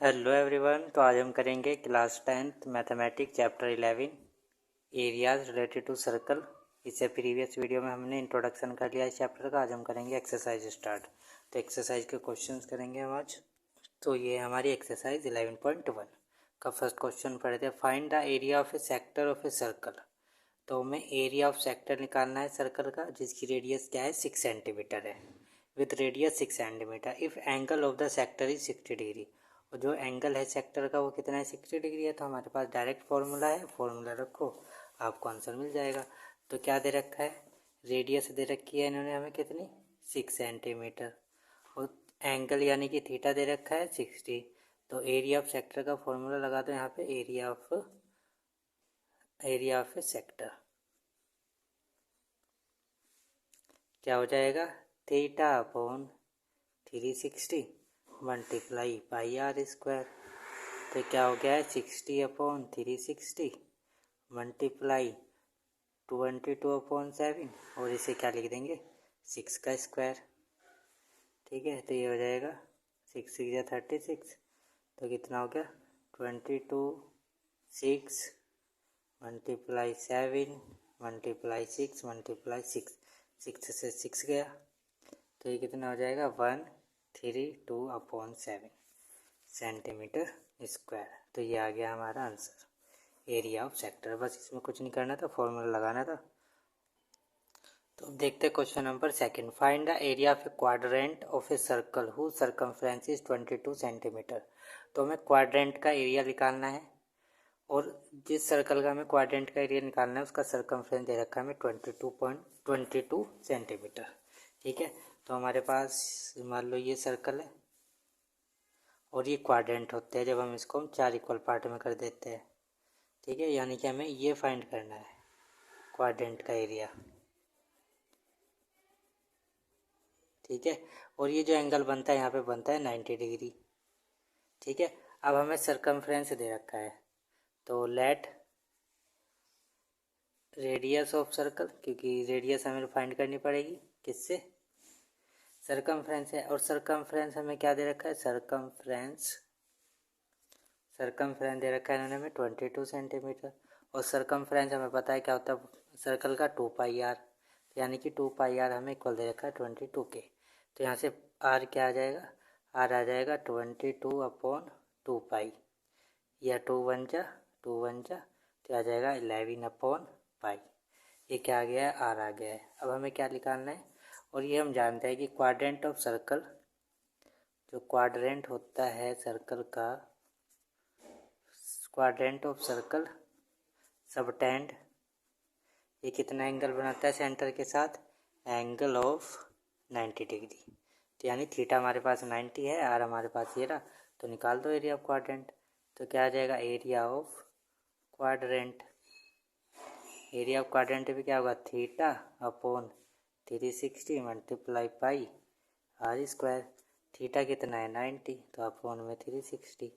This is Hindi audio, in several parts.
Hello everyone. तो आज हम करेंगे class 10th mathematics chapter 11 areas related to circle. इससे प्रीवियस वीडियो में हमने इंट्रोडक्शन कर लिया इस चैप्टर का। आज हम करेंगे एक्सरसाइज स्टार्ट। तो एक्सरसाइज के क्वेश्चंस करेंगे हम आज। तो ये हमारी एक्सरसाइज 11.1 का फर्स्ट क्वेश्चन पढ़े थे। Find the area of A sector of a circle. तो हमें एरिया ऑफ सेक्टर निकालना है सर्कल का, जिसकी रेडियस क्या है 6 सेंटीमीटर है, with radius 6 centimetre. If angle of the sector is 60 degree, और जो एंगल है सेक्टर का वो कितना है 60 डिग्री है। तो हमारे पास डायरेक्ट फॉर्मूला है, फॉर्मूला रखो आपको आंसर मिल जाएगा। तो क्या दे रखा है, रेडियस दे रखी है इन्होंने हमें कितनी 6 सेंटीमीटर, और एंगल यानी कि थीटा दे रखा है 60। तो एरिया ऑफ सेक्टर का फॉर्मूला लगा दो यहाँ पे, एरिया ऑफ ए सेक्टर क्या हो जाएगा, theta upon 360 multiply pi r square. तो क्या हो गया है 60 अपॉन 360 मल्टीप्लाई 22/7, और इसे क्या लिख देंगे 6 का स्क्वायर। ठीक है, तो ये हो जाएगा 6 6 या 36। तो कितना हो गया 22 6 मल्टीप्लाई 7 मल्टीप्लाई 6 मल्टीप्लाई 6, 6 से 6 गया। तो ये कितना हो जाएगा 132/7 सेंटीमीटर स्क्वायर। तो ये आ गया हमारा आंसर एरिया ऑफ सेक्टर। बस इसमें कुछ नहीं करना था, फॉर्मूला लगाना था। तो अब देखते हैं question number second. Find the area of a quadrant of a circle whose circumference is 22 centimetre. तो हमें क्वाड्रेंट का एरिया निकालना है, और जिस सर्कल का हमें क्वाड्रेंट का एरिया निकालना है उसका सर्कमफ्रेंस दे रखा है हमें 22 सेंटीमीटर। ठीक है, तो हमारे पास मान लो ये सर्कल है और ये क्वाड्रेंट होते हैं जब हम इसको 4 इक्वल पार्ट में कर देते हैं। ठीक है, यानी कि हमें ये फाइंड करना है क्वाड्रेंट का एरिया। ठीक है, और ये जो एंगल बनता है यहाँ पे बनता है 90 डिग्री। ठीक है, अब हमें सर्कमफ्रेंस दे रखा है, तो लेट रेडियस ऑफ सर्कल, क्योंकि रेडियस हमें फाइंड करनी पड़ेगी किससे, सर्कमफ्रेंस है। और सर्कमफ्रेंस हमें क्या दे रखा है, सर्कमफ्रेंस दे रखा है इन्होंने हमें 22 सेंटीमीटर। और सर्कमफ्रेंस हमें पता है क्या होता है सर्कल का 2πr, यानी कि 2πr हमें इक्वल दे रखा है 22 के। तो यहाँ से r क्या आ जाएगा, r आ जाएगा 22/2π, या 2 1 जा तो आ जाएगा 11/π। ये क्या आ गया है, r आ गया है। अब हमें क्या निकालना है, और ये हम जानते हैं कि क्वाड्रेंट ऑफ सर्कल, जो क्वाड्रेंट होता है सर्कल का, क्वाड्रेंट ऑफ सर्कल सबटेंड, ये कितना एंगल बनाता है सेंटर के साथ, एंगल ऑफ 90 डिग्री। तो यानी थीटा हमारे पास 90 है, आर हमारे पास ये रहा। तो निकाल दो एरिया ऑफ क्वाड्रेंट। तो क्या आ जाएगा, area of quadrant, area of quadrant भी क्या होगा theta upon 360 multiply pi r square. Theta कितना है 90, तो अपॉन में 360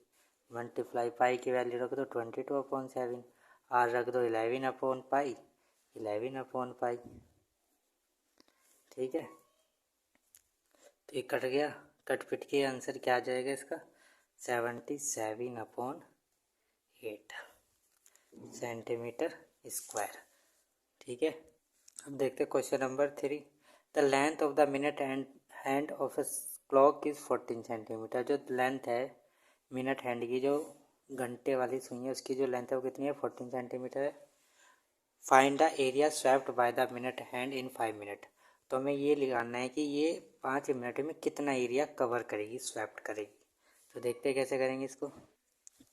मल्टीप्लाई पाई की वैल्यू रख दो 22/7, आर रख दो 11/पाई, 11/पाई। ठीक है, तो ये कट गया, कट पिट के आंसर क्या आ जाएगा इसका 77/8 सेंटीमीटर स्क्वायर। ठीक है, अब देखते हैं question number 3। The length of the minute hand of a clock is 14 centimetre. जो लेंथ है मिनट हैंड की, जो घंटे वाली सुई है उसकी जो लेंथ है वो कितनी है 14 सेंटीमीटर है। Find the area swept by the minute hand in 5 minute. तो हमें ये निकालना है कि ये 5 मिनट में कितना एरिया कवर करेगी, स्वेप्ट करेगी। तो देखते हैं कैसे करेंगे इसको।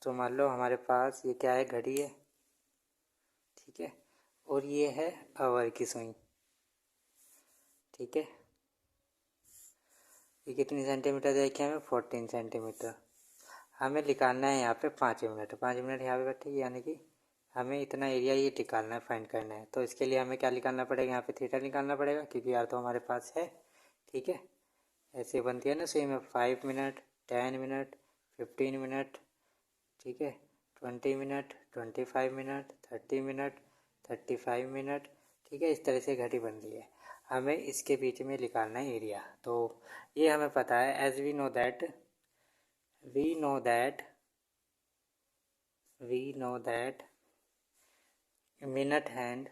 तो मान लो हमारे पास ये क्या है, घड़ी है। ठीक है, और ये है आवर की सुई। ठीक है, ये कितनी सेंटीमीटर देखिए हमें 14 सेंटीमीटर। हमें निकालना है यहाँ पे 5 मिनट, 5 मिनट यहाँ पे बैठे, यानी कि हमें इतना एरिया ये निकालना है, फाइंड करना है। तो इसके लिए हमें क्या निकालना पड़ेगा, यहाँ पे थीटा निकालना पड़ेगा, क्योंकि यार तो हमारे पास है। ठीक है, ऐसे बनती है ना सुई में 5 मिनट, 10 मिनट, 15 मिनट, ठीक है 20 मिनट, 25 मिनट, 30 मिनट, 35 मिनट। ठीक है, इस तरह से घड़ी बन रही है। हमें इसके बीच में निकालना है एरिया। तो ये हमें पता है, as we know that we know that minute hand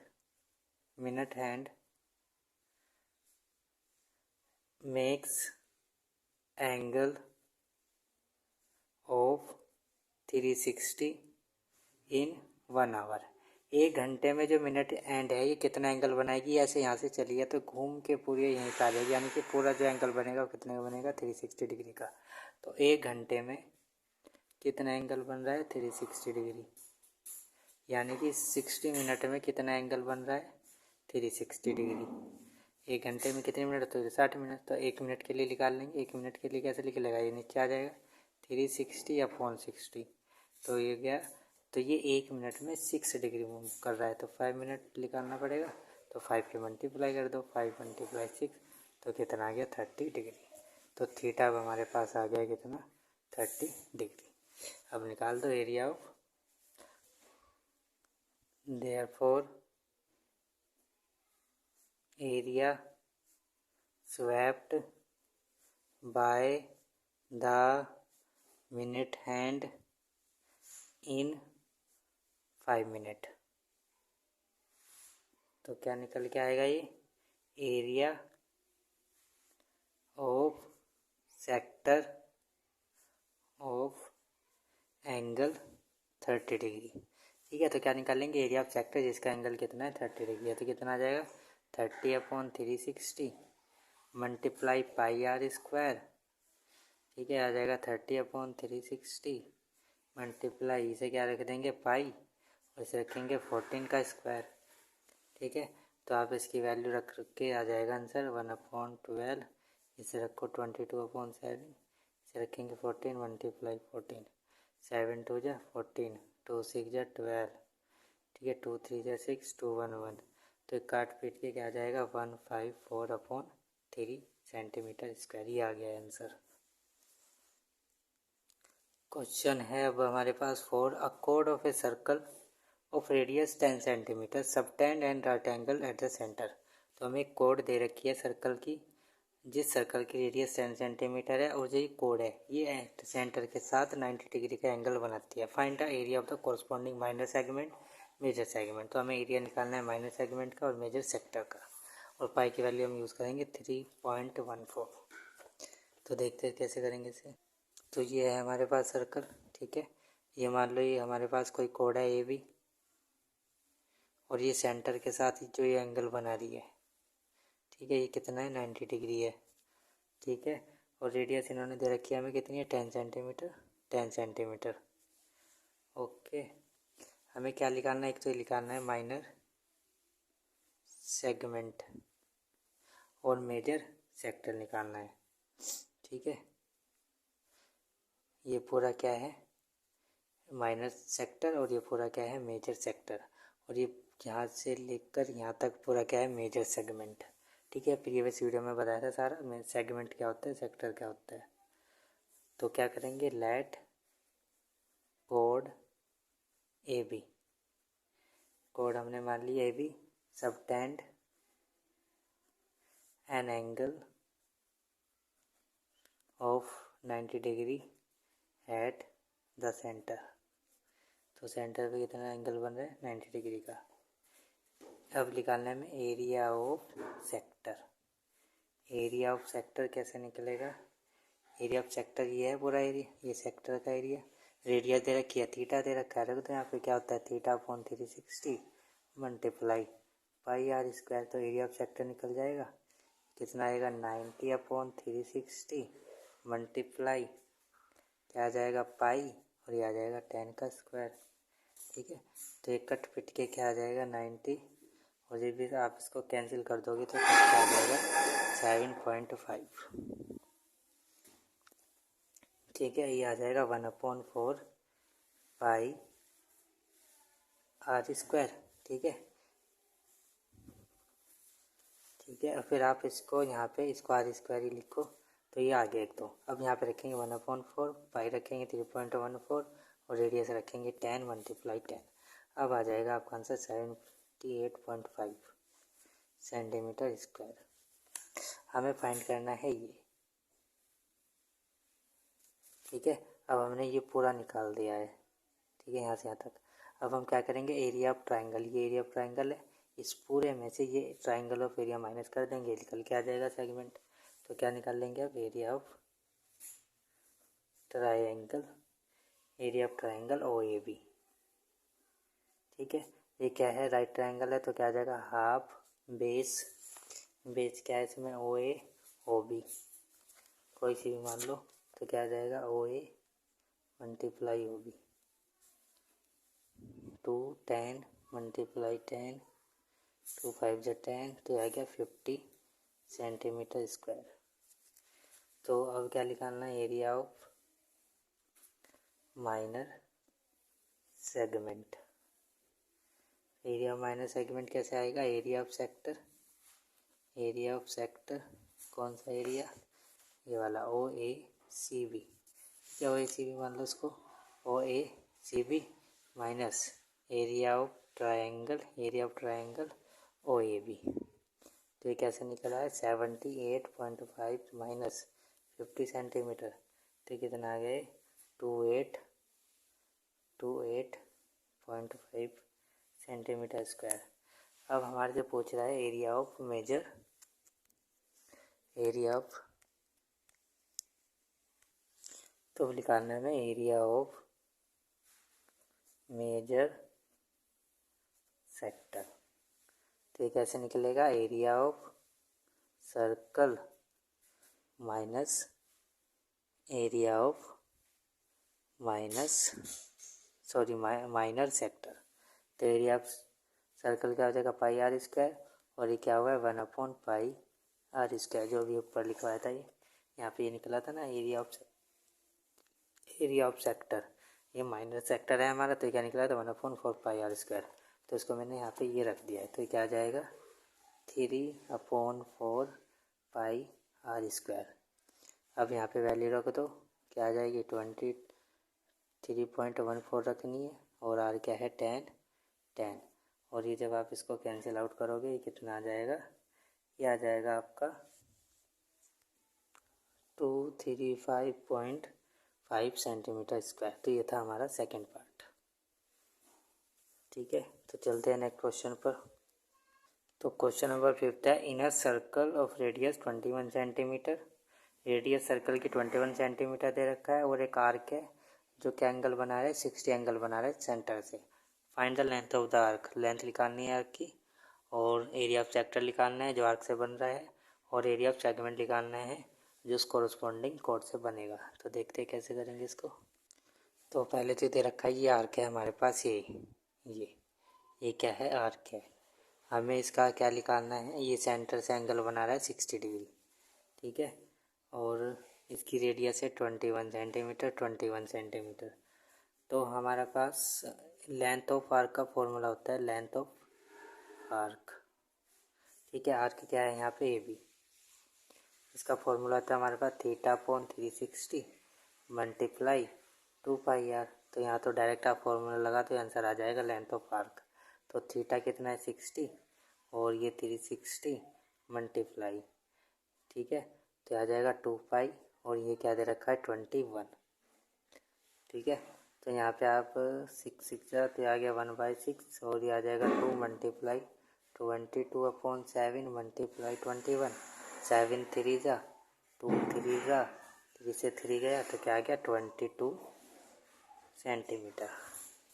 makes angle of 360 in 1 hour। 1 घंटे में जो मिनट एंड है ये कितना एंगल बनाएगी। ऐसे यहाँ से चलिए तो घूम के पूरे यहीं पे आ जाएगी, यानी कि पूरा जो एंगल बनेगा वो कितने का बनेगा, 360 डिग्री का। तो 1 घंटे में कितना एंगल बन रहा है, 360 डिग्री, यानी कि 60 मिनट में कितना एंगल बन रहा है, 360 डिग्री। 1 घंटे में कितने मिनट, तो 60 मिनट। तो 1 मिनट के लिए निकाल लेंगे। 1 मिनट के लिए कैसे लिख लेगा, ये नीचे आ जाएगा 360 अपॉन 60। तो ये गया, तो ये 1 मिनट में 6 डिग्री मूव कर रहा है। तो 5 मिनट निकालना पड़ेगा। तो 5 के मल्टीप्लाई कर दो, 5 × 6, तो कितना आ गया, 30 डिग्री। तो थीटा अब हमारे पास आ गया कितना, 30 डिग्री। अब निकाल दो area of, therefore area swept by the minute hand in 5 minute. तो क्या निकल के आएगा, ये area of sector of angle 30 degree. ठीक है, तो क्या निकालेंगे, एरिया ऑफ सेक्टर जिसका एंगल कितना है, 30 डिग्री है। तो कितना आ जाएगा, 30/360 मल्टीप्लाई πr²। ठीक है, आ जाएगा 30/360 मल्टीप्लाई, इसे क्या रख देंगे, पाई, और इसे रखेंगे 14 का स्क्वायर। ठीक है, तो आप इसकी वैल्यू रख के आ जाएगा आंसर 1/12। इसे रखो 22/7, इसे रखेंगे 14 मल्टीप्लाई 14, 7 2 जा 14, 2 6 जा 12। ठीक है, 2 3 जा 6, 2 1 1। तो काट पीट के क्या आ जाएगा, 154/3 सेंटीमीटर स्क्वायर। ये आ गया आंसर। क्वेश्चन है अब हमारे पास, फॉर अ कोड of a circle of radius 10 centimetre subtend and right angle at the centre. तो हमें एक कोड दे रखी है सर्कल की, जिस सर्कल की रेडियस 10 सेंटीमीटर है और जो ये कोड है ये सेंटर के साथ 90 डिग्री का एंगल बनाती है। Find the area of the corresponding minor segment major segment. तो हमें एरिया निकालना है माइनर सेगमेंट का और मेजर सेक्टर का, और पाई की वैल्यू हम यूज़ करेंगे 3.14। तो देखते हैं कैसे करेंगे इसे। तो ये है हमारे पास सर्कल। ठीक है, ये मान लो ये हमारे पास कोई कोड है ए बी, और ये सेंटर के साथ जो ये एंगल बना रही है। ठीक है, ये कितना है, 90 डिग्री है। ठीक है, और रेडियस इन्होंने दे रखी है हमें कितनी है, 10 सेंटीमीटर, 10 सेंटीमीटर। ओके, हमें क्या निकालना है, एक तो निकालना है माइनर सेगमेंट और मेजर सेक्टर निकालना है। ठीक है, ये पूरा क्या है, माइनर सेक्टर, और ये पूरा क्या है, मेजर सेक्टर, और ये यहाँ से लेकर यहाँ तक पूरा क्या है, मेजर सेगमेंट। ठीक है, प्रीवियस वीडियो में बताया था सारा, सेगमेंट क्या होता है, सेक्टर क्या होता है। तो क्या करेंगे, लेट कोड ए बी, कोड हमने मान लिया A B, subtend an angle of 90 degree at the centre. तो सेंटर पे कितना एंगल बन रहा है, 90 डिग्री का। अब निकालने में area of sector. Area of sector कैसे निकलेगा, एरिया ऑफ सेक्टर ये है पूरा एरिया, ये सेक्टर का एरिया। रेडियस दे रखी है, थीटा दे रखा है, तो यहाँ पे क्या होता है, θ/360 मल्टीप्लाई πr²। तो एरिया ऑफ सेक्टर निकल जाएगा, कितना आएगा, 90/360 मल्टीप्लाई क्या आ जाएगा, पाई, और ये आ जाएगा 10 का स्क्वायर। ठीक है, तो ये कट पिट के क्या आ जाएगा, 90, और जब भी आप इसको कैंसिल कर दोगे तो क्या आ जाएगा, 7.5। ठीक है, ये आ जाएगा 1/4 पाई r²। ठीक है, ठीक है, और फिर आप इसको यहाँ पे इसको r² ही लिखो, तो ये आ गया एक। तो अब यहाँ पे रखेंगे 1/4, पाई रखेंगे 3.14, और रेडियस रखेंगे 10 मल्टीप्लाई 10। अब आ जाएगा आपका आंसर 78.5 सेंटीमीटर स्क्वायर। हमें फाइंड करना है ये। ठीक है, अब हमने ये पूरा निकाल दिया है, ठीक है, यहाँ से यहाँ तक। अब हम क्या करेंगे, एरिया ऑफ ट्राइंगल, ये एरिया ऑफ ट्राइंगल है, इस पूरे में से ये ट्राइंगल ऑफ एरिया माइनस कर देंगे, निकल के आ जाएगा सेगमेंट। तो क्या निकाल लेंगे अब, area of triangle, area of triangle O A B, ठीक है। ये क्या है, राइट ट्राइंगल है, तो क्या आ जाएगा, हाफ बेस, बेस क्या है इसमें, ओ ए ओ बी, कोई सी भी मान लो, तो क्या आ जाएगा, ओ A multiply O B, 2 10 multiply 10, 2 5 जा 10, तो आ गया 50 सेंटीमीटर स्क्वायर। तो अब क्या निकालना है, area of minor segment. Area of minor segment कैसे आएगा, area of sector, area of sector कौन सा एरिया, ये वाला ओ ए सी बी, क्या ओ ए सी बी मान लो इसको, O A C B minus area of triangle, area of triangle O A B. तो ये कैसे निकला है, 78.5 माइनस 50 सेंटीमीटर, तो कितना आ गए, 28.5 सेंटीमीटर स्क्वायर। अब हमारे से पूछ रहा है area of major, area of, तो निकालने में एरिया ऑफ मेजर सेक्टर, तो ये कैसे निकलेगा, area of circle minus area of minor sector. तो एरिया ऑफ सर्कल क्या हो जाएगा, पाई आर स्क्वायर, और ये क्या हुआ है, 1/पाई आर स्क्वायर, जो भी ऊपर लिखवाया था ये, यहाँ पे ये निकला था ना, एरिया ऑफ सेक्टर, ये माइनर सेक्टर है हमारा, तो क्या निकला था, 1/4 पाई आर स्क्वायर। तो इसको मैंने यहाँ पे ये रख दिया है, तो क्या आ जाएगा, 3/4 पाई आर स्क्वायर। अब यहाँ पे वैल्यू रख दो, क्या आ जाएगी, 23.14 रखनी है, और आर क्या है, 10, और ये जब आप इसको कैंसिल आउट करोगे, ये कितना आ जाएगा, ये आ जाएगा आपका 235.5 सेंटीमीटर स्क्वायर। तो ये था हमारा सेकंड पार्ट, ठीक है। तो चलते हैं नेक्स्ट क्वेश्चन पर। तो क्वेश्चन नंबर 5 है, in a circle of radius 21 centimetre, radius circle की 21 सेंटीमीटर दे रखा है, और एक आर्क है जो क्या एंगल बना रहा है, 60 एंगल बना रहा है सेंटर से। Find the length of the arc, length निकालनी है आर्क की, और एरिया ऑफ सेक्टर निकालना है जो आर्क से बन रहा है, और एरिया ऑफ सेगमेंट निकालना है जो उस कोरस्पॉन्डिंग कोड से बनेगा। तो देखते हैं कैसे करेंगे इसको। तो पहले तो दे रखा है ये आर्क है हमारे पास, ये क्या है, आर्क है। हमें इसका क्या निकालना है, ये सेंटर से एंगल बना रहा है 60 डिग्री, ठीक है, और इसकी रेडियस है 21 सेंटीमीटर, 21 सेंटीमीटर। तो हमारे पास लेंथ ऑफ आर्क का फॉर्मूला होता है, लेंथ ऑफ आर्क, ठीक है। आर्क क्या है यहाँ पे, ए बी, इसका फॉर्मूला होता है हमारे पास θ/360 मल्टीप्लाई 2πr। तो यहाँ तो डायरेक्ट आप फॉर्मूला लगा तो आंसर आ जाएगा लेंथ ऑफ आर्क। तो थीटा कितना है, 60, और ये 360 मल्टीप्लाई, ठीक है, तो आ जाएगा 2π, और ये क्या दे रखा है, 21, ठीक है। तो यहाँ पे आप 6 तो आ गया 1/6, और ये आ जाएगा 2 मल्टीप्लाई 22/7 मल्टीप्लाई 21, 7 3 जा 2 3 जा 3 से 3 गया, तो क्या आ गया, 22 सेंटीमीटर।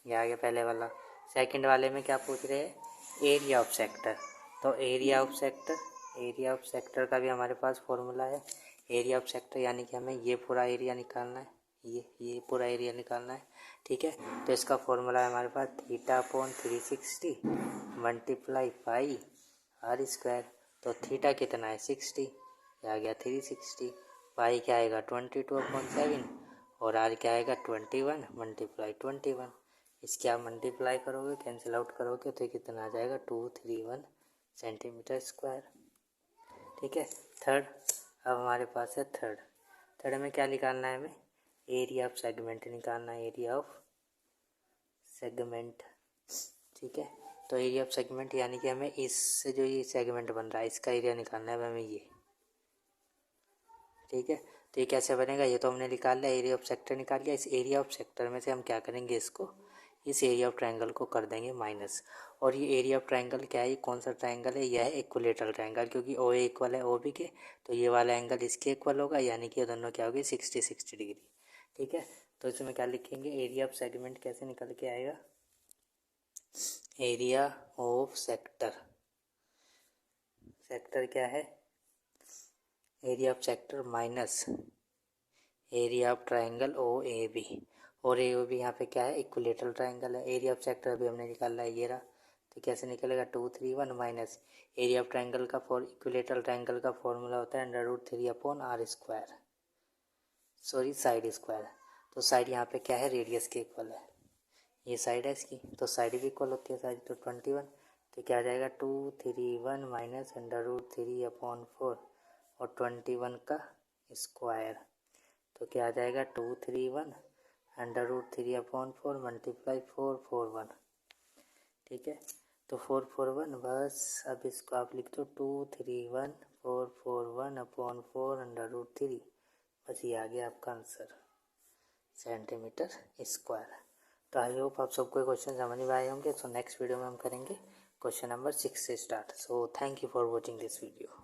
ये आ गया पहले वाला। सेकंड वाले में क्या पूछ रहे हैं, एरिया ऑफ सेक्टर। तो एरिया ऑफ सेक्टर का भी हमारे पास फॉर्मूला है। एरिया ऑफ सेक्टर यानी कि हमें ये पूरा एरिया निकालना है, ये पूरा एरिया निकालना है, ठीक है। तो इसका फॉर्मूला है हमारे पास θ/360 मल्टीप्लाई पाई आर स्क्वायर। तो थीटा कितना है, 60, आ गया 360, पाई क्या आएगा 22/7, और आर क्या आएगा 21 मल्टीप्लाई 21। इसके आप मल्टीप्लाई करोगे, कैंसिल आउट करोगे, तो कितना आ जाएगा, 231 सेंटीमीटर स्क्वायर, ठीक है। थर्ड, अब हमारे पास है थर्ड में क्या निकालना है हमें, एरिया ऑफ सेगमेंट निकालना है, एरिया ऑफ सेगमेंट, ठीक है। तो एरिया ऑफ सेगमेंट यानी कि हमें इससे जो ये सेगमेंट बन रहा है इसका एरिया निकालना है हमें, ये, ठीक है। तो ये कैसे बनेगा, ये तो हमने निकाल लिया, एरिया ऑफ सेक्टर निकाल लिया। इस एरिया ऑफ सेक्टर में से हम क्या करेंगे, इसको इस एरिया ऑफ ट्रायंगल को कर देंगे माइनस। और ये एरिया ऑफ ट्रायंगल क्या है, ये कौन सा ट्रायंगल है, यह है इक्विलेटरल ट्रायंगल, क्योंकि ओ ए इक्वल है ओ बी के, तो ये वाला एंगल इसके इक्वल होगा, यानी कि ये दोनों क्या होगी 60 डिग्री। ठीक है, तो इसमें क्या लिखेंगे, एरिया ऑफ सेगमेंट कैसे निकल के आएगा, एरिया ऑफ सेक्टर, सेक्टर क्या है, area of sector minus area of triangle O A B, और ए ओ बी यहाँ पे क्या है, इक्विलेटरल ट्रायंगल है। एरिया ऑफ सेक्टर अभी हमने निकाला है, ये रहा, तो कैसे निकलेगा 231 माइनस एरिया ऑफ ट्रायंगल का इक्विलेटरल ट्रायंगल का फॉर्मूला होता है √3/r², सॉरी साइड स्क्वायर। तो साइड यहाँ पे क्या है, रेडियस के इक्वल है, ये साइड है इसकी, तो साइड भी इक्वल होती है साइड, तो 21, तो क्या आ जाएगा 231 माइनस √3/4 और 21 का स्क्वायर, तो क्या आ जाएगा 231 √3/4 मल्टीप्लाई 441। ठीक है, तो 441 बस, अब इसको आप लिख दो 231/441/4 बस, ये आ गया आपका आंसर सेंटीमीटर स्क्वायर। तो आई होप आप सबको क्वेश्चन समझ में आए होंगे। सो नेक्स्ट वीडियो में हम करेंगे क्वेश्चन नंबर 6 से start. So thank you for watching this video.